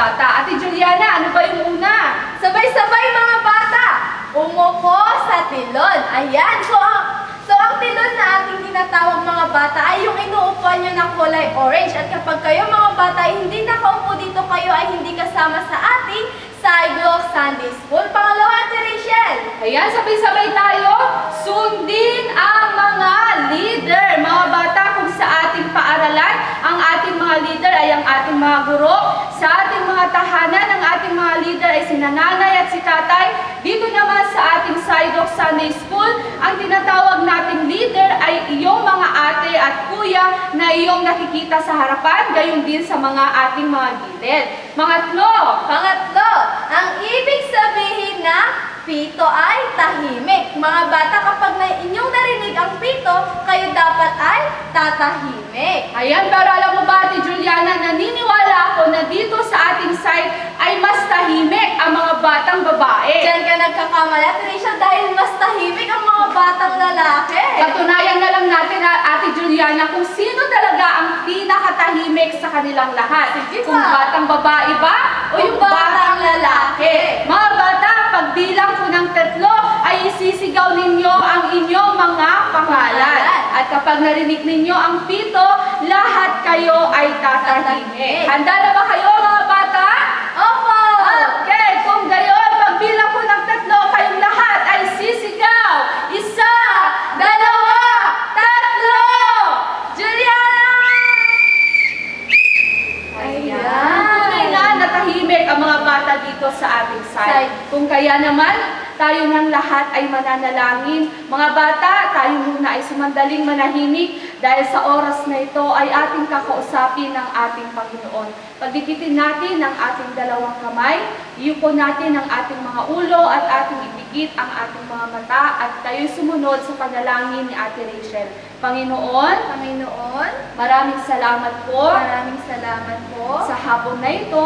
bata. Ate Juliana, ano ba yung una? Sabay-sabay mga bata! Umupo sa tilon. Ayan, so ang tilon na ating tinatawag mga bata ay yung inuupuan nyo ng kulay orange. At kapag kayo mga bata ay hindi nakaupo dito, kayo ay hindi kasama sa ating Sidewalk Sunday School. Pangalawa, Ate Rachel. Ayan, sabay-sabay tayo. Sundin ang mga leader. Mga bata, kung sa ating paaralan, ang ating mga leader ay ang ating mga guro. Sa ating mga tahanan, ang ating mga leader ay si nanay at si tatay. Dito naman sa ating Sidewalk Sunday School, ang tinatawag nating leader ay iyong mga ate at kuya na iyong nakikita sa harapan, gayon din sa mga ating mga gilid. Pangatlo, ang ibig sabihin na pito ay tahimik. Mga bata, kapag inyong narinig ang pito, kayo dapat ay tatahimik. Ayan, pero alam mo ba, Ate Juliana, naniniwala ako na dito sa ating side ay mas tahimik ang mga batang babae. Diyan ka nagkakamali, Ate Rachel, dahil mas tahimik ang mga batang lalaki. Patunayan na lang natin, Ate Juliana, kung sino talaga ang pinakatahimik sa kanilang lahat. Sige Kung pa. batang babae ba o yung batang lalaki. Mga bata, pagbilang ko ng 3 ay isisigaw ninyo ang inyong mga pangalan. At kapag narinig ninyo ang pito, lahat kayo ay tatahimik. Handa na ba kayo mga bata? Opo! Okay, kung gayon, pagbilang ko ng 3, kayong lahat ay sisigaw. 1, 2, 3! Juliana! Ayan. Tunay na natahimik ang mga bata dito sa ating side. Kung kaya naman, tayo ng lahat ay mananalangin. Mga bata, tayo muna ay sumandaling manahimik dahil sa oras na ito ay ating kakausapin ng ating Panginoon. Pagdikitin natin ang ating dalawang kamay, iyuko natin ang ating mga ulo at ating ipikit ang ating mga mata at tayo sumunod sa panalangin ni Ate Rachel. Panginoon, maraming salamat po sa hapon na ito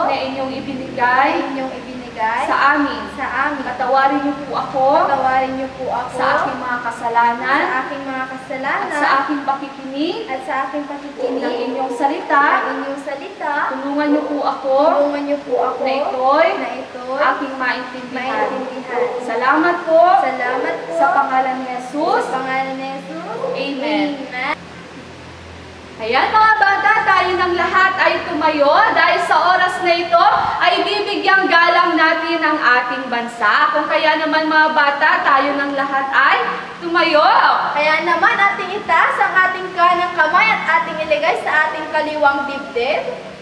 na inyong ibinigay sa amin. Patawarin niyo po ako sa aking mga kasalanan at sa aking pakikinig ng inyong salita. Tulungan niyo po ako na ito'y aking maintindihan. Salamat po sa pangalan ni Jesus. Amen. Ayan mga bata, tayo ng lahat ay tumayo dahil sa oras na ito ay bibigyang galang natin ang ating bansa. Kung kaya naman mga bata, tayo ng lahat ay tumayo. Kaya naman ating itaas ang ating kanang kamay at ating ilagay sa ating kaliwang dibdib.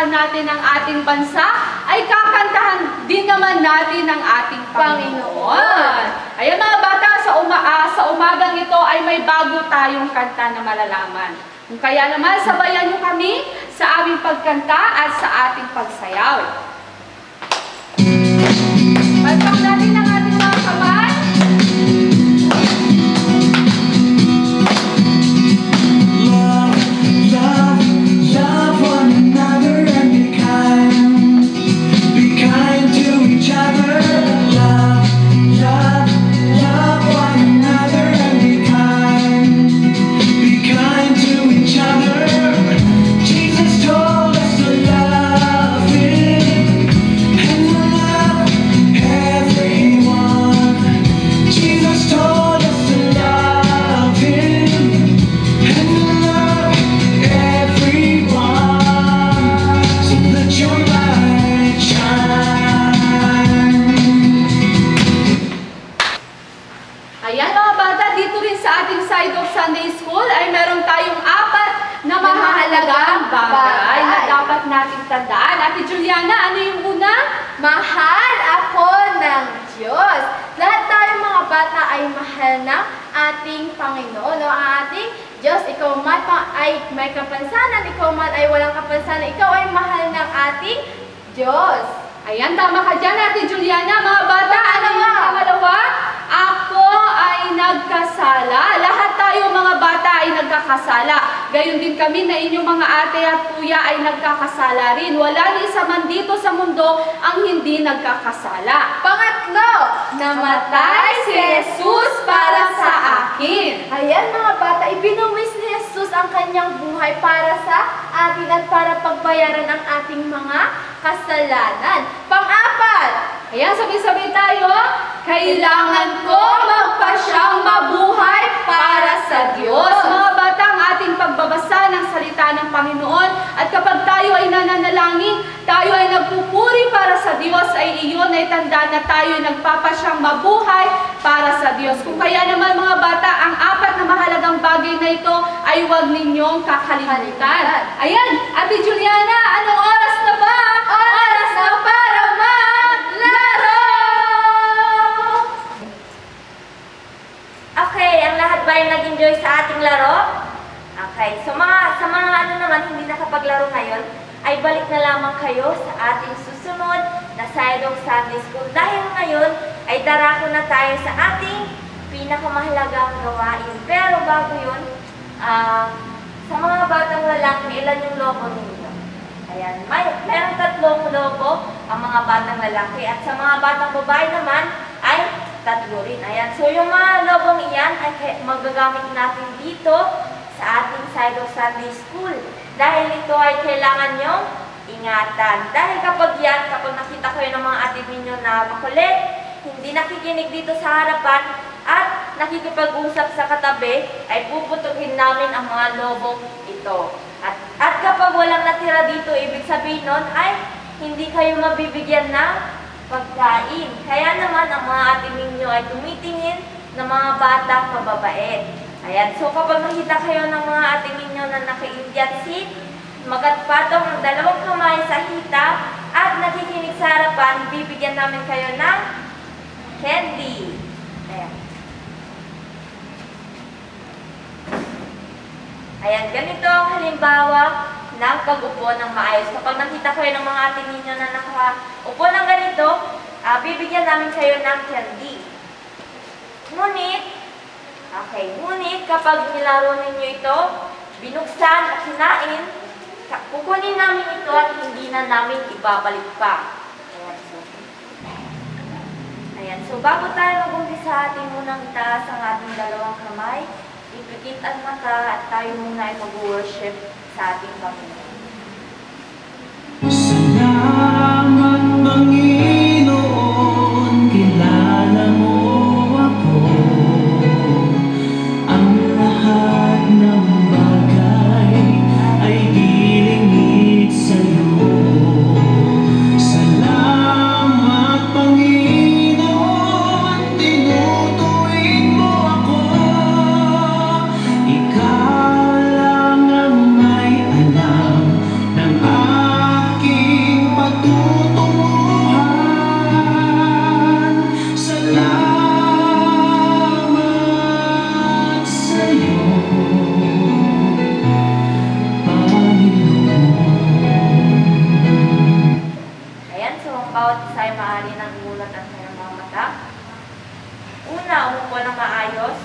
Natin ang ating bansa, ay kakantahan din naman natin ang ating Panginoon. Ayan mga bata, sa umagang ito ay may bago tayong kanta na malalaman. Kung kaya naman, sabayan niyo kami sa aming pagkanta at sa ating pagsayaw. Palpak natin ang ating mga kamay. Jesus told us to love Him. Juliana, ano yung una? Mahal ako ng Diyos. Lahat tayo mga bata ay mahal ng ating Panginoon. O ang ating Diyos, ikaw man ay may kapansanan, ikaw man ay walang kapansanan, ikaw ay mahal ng ating Diyos. Ayan, tama ka dyan, Ate Juliana. Mga bata, ano yung pangalawa? Ako ay nagkasala. Lahat tayo mga bata ay nagkakasala. Gayon din kami na inyong mga ate at kuya ay nagkakasala rin. Wala ni isa man dito sa mundo ang hindi nagkakasala. Pangatlo, namatay si Jesus para sa akin. Ayan mga bata, ibinuwis ni Jesus ang kanyang buhay para sa atin at para pagbayaran ang ating mga kasalanan. Pang-apat, Ayan, sabay-sabay tayo. Kailangan ko magpasyang mabuhay para sa Diyos. Mga bata, ang ating pagbabasa ng salita ng Panginoon at kapag tayo ay nananalangin, tayo ay nagpupuri para sa Diyos, ay iyon ay tanda na tayo ay nagpapasyang mabuhay para sa Diyos. Kung kaya naman mga bata, ang apat na mahalagang bagay na ito ay huwag ninyong kakalimutan. Ayan, Ate Juliana, anong oras na ba? oras na para maglaro! Okay, ang lahat ba ay nag-enjoy sa ating laro? Okay, so sa mga ano naman hindi nakapaglaro ngayon, ay balik na lamang kayo sa ating susunod na Sidong Sunday School. Dahil ngayon ay darako na tayo sa ating pinakamahalagang gawain. Pero bago yun, sa mga batang lalaki, ilan yung lobo ninyo? Ayan, meron 3 lobo ang mga batang lalaki at sa mga batang babae naman ay 3 rin. Ayan, so yung mga lobong iyan ay magagamit natin dito sa ating Sidong Sunday School. Dahil ito ay kailangan nyong ingatan. Dahil kapag nakita kayo ng mga ate ninyo na makulit, hindi nakikinig dito sa harapan, at nakikipag-usap sa katabi, ay puputukin namin ang mga lobong ito. At kapag walang natira dito, ibig sabihin nun ay hindi kayo mabibigyan ng pagkain. Kaya naman ang mga ate ninyo ay tumitingin ng mga batang mababait. Ayan, so kapag nakita kayo ng mga ate ninyo na naka-Indian seat, magatpatong ang 2 kamay sa hita at nakikinig sa harapan, bibigyan namin kayo ng candy. Ayan. Ayan, ganito ang halimbawa ng pag-upo ng maayos. Kapag nakita kayo ng mga ate ninyo na nakaupo ng ganito, bibigyan namin kayo ng candy. Ngunit kapag nilaro ninyo ito, binuksan at kinain, kukunin namin ito at hindi na namin ibabalik pa. Ayan, so bago tayo mag-umpisa, atin munang itaas ang ating 2 kamay, ipikit ang mata at tayo muna ay mag-worship sa ating Panginoon. Salamat Panginoon, kilala mo ako. Ang lahat ng bagay ay gilingid sa'yo. Salamat Panginoon, tinutuwid mo ako. Ikaw lang ang may alam ng aking patutunguhan. Salamat sa'yo, Panginoon. Ayan, so ang bawat isa ay maaari nang imulat ang kanyang mga mata. Una, umupo ng maayos.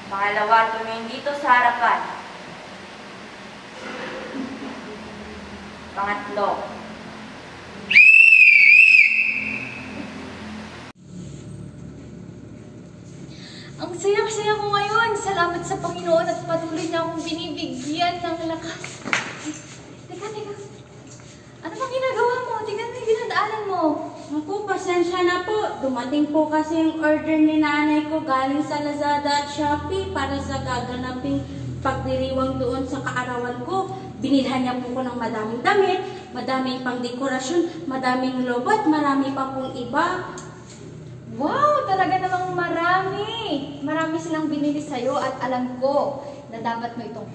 Pangalawa, tumingin dito sa harapan. Pangatlo, Ang saya-saya ko ngayon. Salamat sa Panginoon at patuloy niya akong binibigyan ng lakas. Teka. Ano bang ginagawa mo? Tingnan mo yung dinadaanan mo. Ako, pasensya na po. Dumating po kasi yung order ni nanay ko galing sa Lazada at Shopee para sa gaganaping pagdiriwang doon sa kaarawan ko. Binilhan niya po ko ng madaming damit, madaming pangdekorasyon, madaming lobo at marami pa pong iba. Wow! Talaga namang marami! Marami silang binili sa'yo at alam ko na dapat mo itong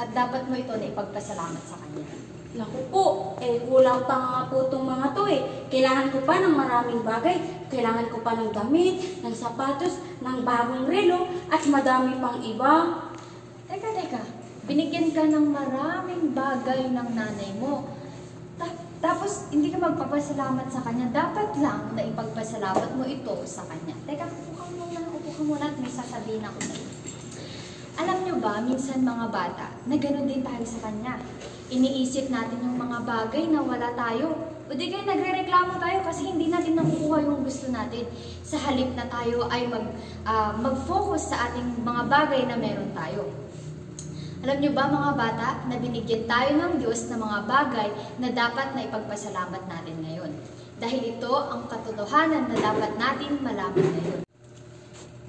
At dapat mo ito na ipagpasalamat sa Kanya. Naku po, kulang pa nga po itong mga to Kailangan ko pa ng maraming bagay. Kailangan ko pa ng damit, ng sapatos, ng bagong relo, at madami pang iba. Teka. Binigyan ka ng maraming bagay ng nanay mo. Tapos, hindi ka magpapasalamat sa Kanya. Dapat lang na ipagpasalamat mo ito sa Kanya. Teka, upo ka muna at may sasabihin ako sa iyo. Alam nyo ba, minsan mga bata, na gano'n din tayo sa Kanya. Iniisip natin yung mga bagay na wala tayo. O di kaya nagre-reklamo tayo kasi hindi natin nakukuha yung gusto natin. Sa halip na tayo ay mag-focus sa ating mga bagay na meron tayo. Alam niyo ba mga bata, na binigyan tayo ng Diyos ng mga bagay na dapat na ipagpasalamat natin ngayon. Dahil ito ang katotohanan na dapat natin malaman ngayon.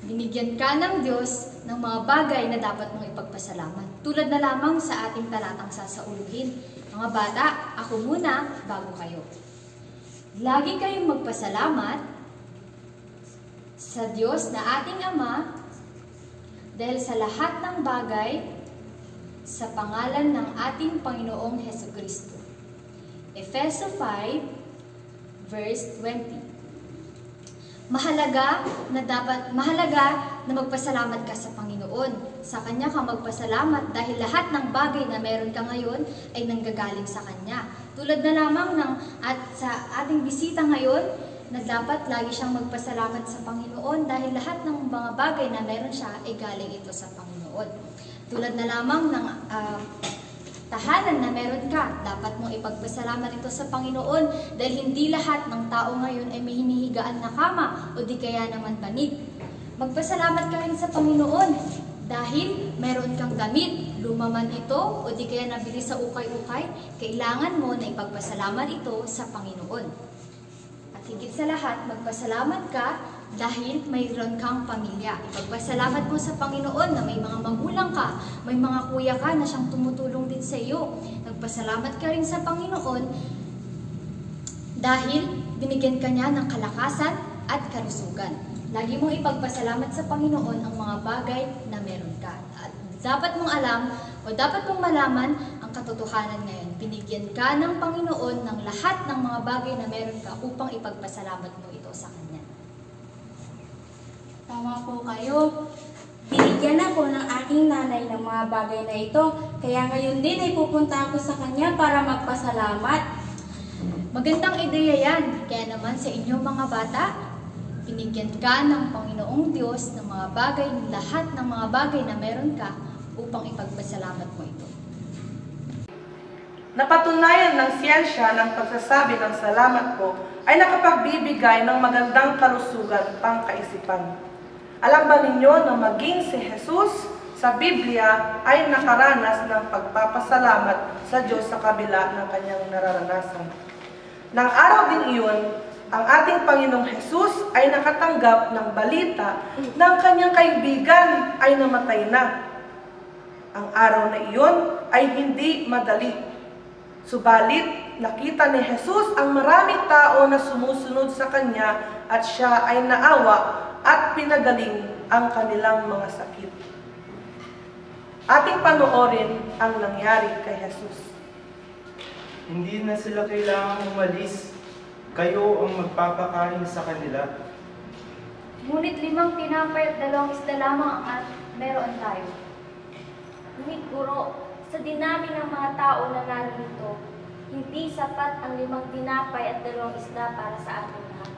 Binigyan ka ng Diyos ng mga bagay na dapat mong ipagpasalamat. Tulad na lamang sa ating talatang sasauluhin. Mga bata, ako muna bago kayo. Lagi kayong magpasalamat sa Diyos na ating Ama dahil sa lahat ng bagay sa pangalan ng ating Panginoong Hesukristo. Efeso 5, verse 20. Mahalaga na magpasalamat ka sa Panginoon. Sa Kanya ka magpasalamat dahil lahat ng bagay na meron ka ngayon ay nanggagaling sa Kanya. Tulad na lamang sa ating bisita ngayon, na dapat lagi siyang magpasalamat sa Panginoon dahil lahat ng mga bagay na meron siya ay galing ito sa Panginoon. Tulad na lamang ng tahanan na meron ka, dapat mong ipagpasalamat ito sa Panginoon dahil hindi lahat ng tao ngayon ay may hinihigaan na kama o di kaya naman banig. Magpasalamat ka rin sa Panginoon dahil meron kang damit, lumaman ito o di kaya nabili sa ukay-ukay, kailangan mo na ipagpasalamat ito sa Panginoon. At higit sa lahat, magpasalamat ka dahil mayroon kang pamilya. Ipagpasalamat mo sa Panginoon na may mga magulang ka, may mga kuya ka na siyang tumutulong din sa iyo. Nagpasalamat ka rin sa Panginoon dahil binigyan ka niya ng kalakasan at kalusugan. Lagi mong ipagpasalamat sa Panginoon ang mga bagay na meron ka. At dapat mong alam o dapat mong malaman ang katotohanan ngayon. Binigyan ka ng Panginoon ng lahat ng mga bagay na meron ka upang ipagpasalamat mo ito sa Kanya. Tama po kayo. Binigyan ako ng aking nanay ng mga bagay na ito. Kaya ngayon din ay pupunta ako sa Kanya para magpasalamat. Magandang ideya yan. Kaya naman sa inyo mga bata, binigyan ka ng Panginoong Diyos ng mga bagay, lahat ng mga bagay na meron ka upang ipagpasalamat mo ito. Napatunayan ng siyensya ng pagsasabi ng salamat po ay nakapagbibigay ng magandang kalusugan pangkaisipan. Alam ba ninyo na maging si Jesus sa Biblia ay nakaranas ng pagpapasalamat sa Diyos sa kabila ng kanyang nararanasan? Nang araw din iyon, ang ating Panginoong Jesus ay nakatanggap ng balita na ang kanyang kaibigan ay namatay na. Ang araw na iyon ay hindi madali. Subalit, nakita ni Jesus ang maraming tao na sumusunod sa Kanya at siya ay naawa at pinagaling ang kanilang mga sakit. Ating panoorin ang nangyari kay Jesus. Hindi na sila kailangang umalis. Kayo ang magpapakain sa kanila. Ngunit 5 tinapay at 2 isda lamang ang meron tayo. Ngunit Guro, sa dinami ng mga tao na narito, hindi sapat ang 5 tinapay at 2 isda para sa ating lahat.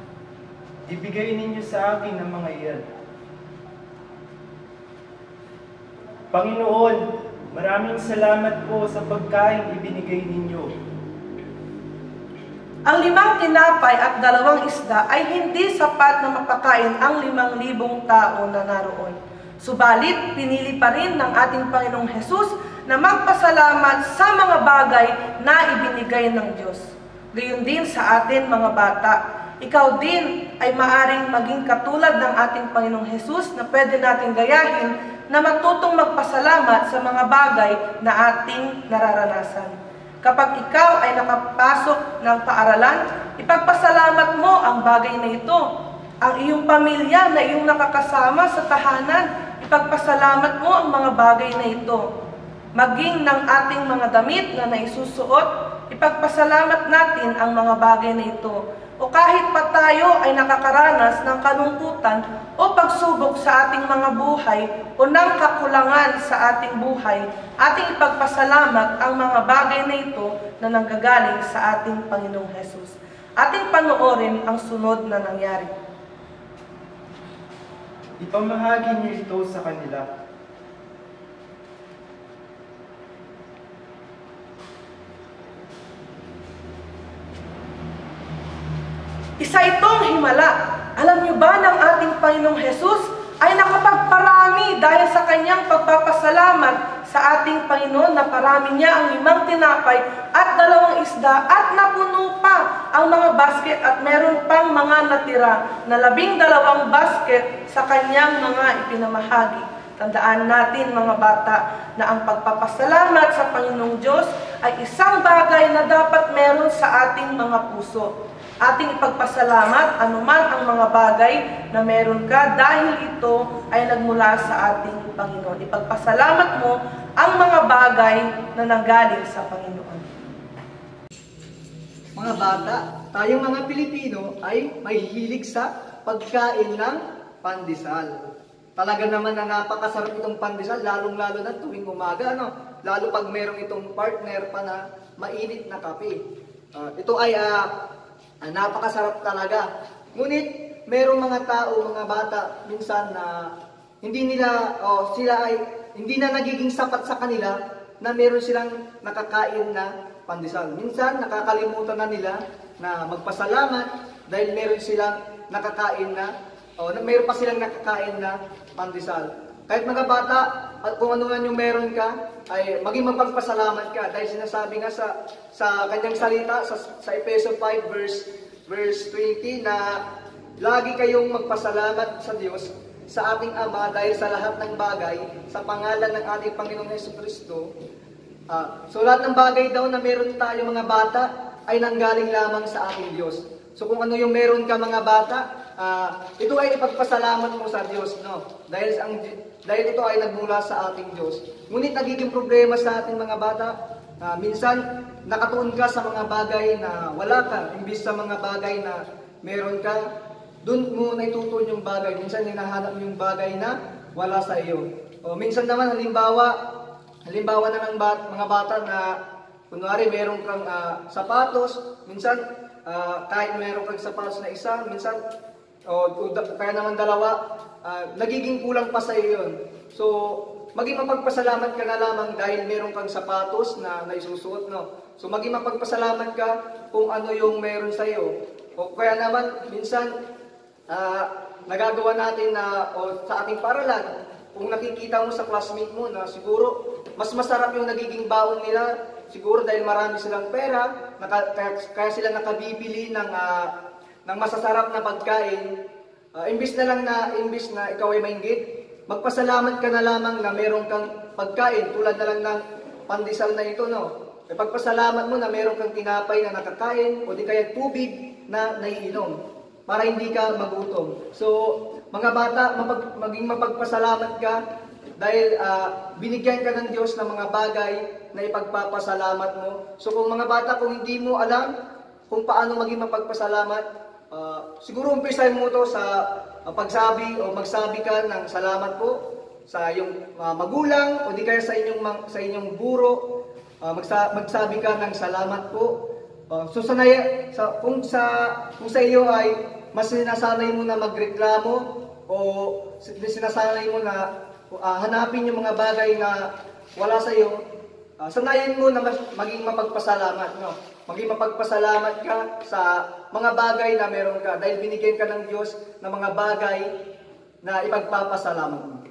Ibigay ninyo sa akin ang mga iyan. Panginoon, maraming salamat po sa pagkain ibinigay ninyo. Ang 5 tinapay at 2 isda ay hindi sapat na mapakain ang 5,000 tao na naroon. Subalit, pinili pa rin ng ating Panginoong Jesus na magpasalamat sa mga bagay na ibinigay ng Diyos. Gayon din sa atin mga bata. Ikaw din ay maaring maging katulad ng ating Panginoong Jesus na pwede natin gayahin na matutong magpasalamat sa mga bagay na ating nararanasan. Kapag ikaw ay nakapasok ng paaralan, ipagpasalamat mo ang bagay na ito. Ang iyong pamilya na iyong nakakasama sa tahanan, ipagpasalamat mo ang mga bagay na ito. maging ng ating mga damit na naisusuot, ipagpasalamat natin ang mga bagay na ito. O kahit pa tayo ay nakakaranas ng kalungkutan o pagsubok sa ating mga buhay o ng kakulangan sa ating buhay, ating ipagpasalamat ang mga bagay na ito na nanggagaling sa ating Panginoong Hesus. Ating panoorin ang sunod na nangyari. Ipamahagi niyo ito sa kanila. Isa itong himala. Alam niyo ba ng ating Panginoong Hesus ay nakapagparami dahil sa kanyang pagpapasalamat sa ating Panginoon na parami niya ang 5 tinapay at 2 isda at napuno pa ang mga basket at meron pang mga natira na 12 basket sa kanyang mga ipinamahagi. Tandaan natin mga bata na ang pagpapasalamat sa Panginoong Diyos ay isang bagay na dapat meron sa ating mga puso. Ating ipagpasalamat anuman ang mga bagay na meron ka dahil ito ay nagmula sa ating Panginoon. Ipagpasalamat mo ang mga bagay na nanggaling sa Panginoon. Mga bata, tayong mga Pilipino ay mahihilig sa pagkain ng pandesal. Talaga naman na napakasarap itong pandesal, lalong-lalo na tuwing umaga, no? Lalo pag merong itong partner pa na mainit na kape. Ito ay napakasarap talaga. Ngunit, merong mga tao, mga bata, minsan na hindi na nagiging sapat sa kanila na meron silang nakakain na pandesal. Minsan, nakakalimutan na nila na magpasalamat dahil meron silang nakakain na, meron pa silang nakakain na pandesal. Kahit mga bata, kung ano man yung meron ka, ay maging mapagpasalamat ka. Dahil sinasabi nga sa kanyang salita, sa Efeso 5 verse 20, na lagi kayong magpasalamat sa Diyos, sa ating Ama, dahil sa lahat ng bagay, sa pangalan ng ating Panginoong Jesucristo. So lahat ng bagay daw na meron tayo mga bata, ay nanggaling lamang sa ating Diyos. So kung ano yung meron ka mga bata, ito ay ipagpasalamat mo sa Diyos, no? Dahil ito ay nagmula sa ating Diyos. Ngunit nagiging problema sa ating mga bata, minsan nakatuon ka sa mga bagay na wala ka, imbis sa mga bagay na meron ka, doon mo naitutuon yung bagay. Minsan hinahanap mo yung bagay na wala sa iyo. O minsan naman halimbawa na ng mga bata na kunwari meron kang sapatos, minsan kahit meron kang sapatos na isa, minsan kaya naman 2, nagiging kulang pa sa iyo yun. So, maging mapagpasalamat ka na lamang dahil meron kang sapatos na naisusuot, no? So, maging mapagpasalamat ka kung ano yung meron sa iyo. O kaya naman, minsan, nagagawa natin sa ating paralan, kung nakikita mo sa classmate mo na siguro, mas masarap yung nagiging baon nila, siguro dahil marami silang pera, kaya sila nakabibili ng masasarap na pagkain, imbis na ikaw ay mainggit, magpasalamat ka na lamang na meron kang pagkain tulad na lang ng pandesal na ito, no? Pagpasalamat mo na meron kang tinapay na nakakain o di kaya tubig na naiinom para hindi ka magutom. So, mga bata, maging mapagpasalamat ka dahil binigyan ka ng Diyos ng mga bagay na ipagpapasalamat mo. So, kung mga bata, kung hindi mo alam kung paano maging mapagpasalamat, siguro umpisahin mo to sa pagsabi o magsabi ka ng salamat po sa iyong magulang o di kaya sa inyong guro, magsabi ka ng salamat po. So kung sa iyo ay mas sinasanay mo na magreklamo o sinasanay mo na hanapin yung mga bagay na wala sa iyo, sanayin mo na maging mapagpasalamat, no? Maging mapagpasalamat ka sa mga bagay na meron ka dahil binigyan ka ng Diyos ng mga bagay na ipagpapasalamat mo.